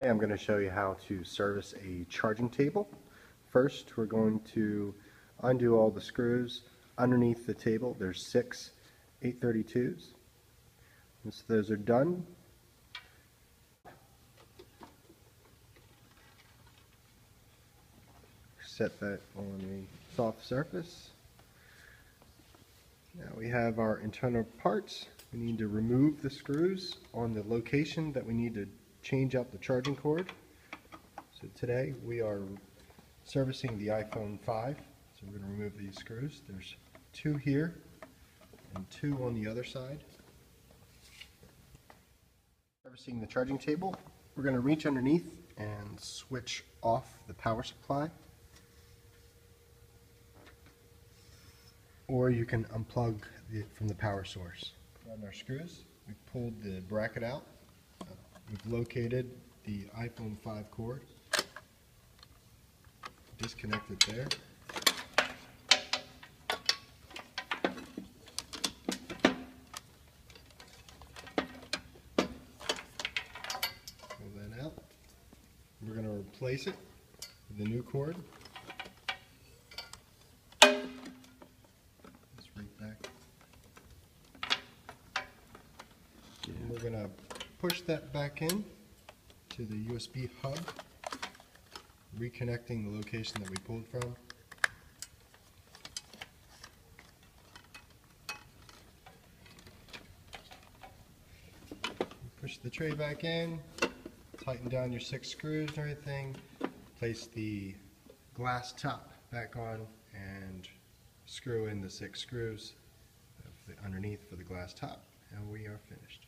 I'm going to show you how to service a charging table. First, we're going to undo all the screws underneath the table. There's 6 832s. Once those are done, set that on a soft surface. Now we have our internal parts. We need to remove the screws on the location that we need to change out the charging cord. So today we are servicing the iPhone 5. So we're going to remove these screws. There's 2 here and 2 on the other side. Servicing the charging table, we're going to reach underneath and switch off the power supply. Or you can unplug it from the power source. On our screws, we pulled the bracket out. We've located the iPhone 5 cord. Disconnect it there. Pull that out. We're going to replace it with the new cord. We're going to push that back in to the USB hub, reconnecting the location that we pulled from. Push the tray back in, tighten down your 6 screws and everything, place the glass top back on and screw in the 6 screws underneath for the glass top, and we are finished.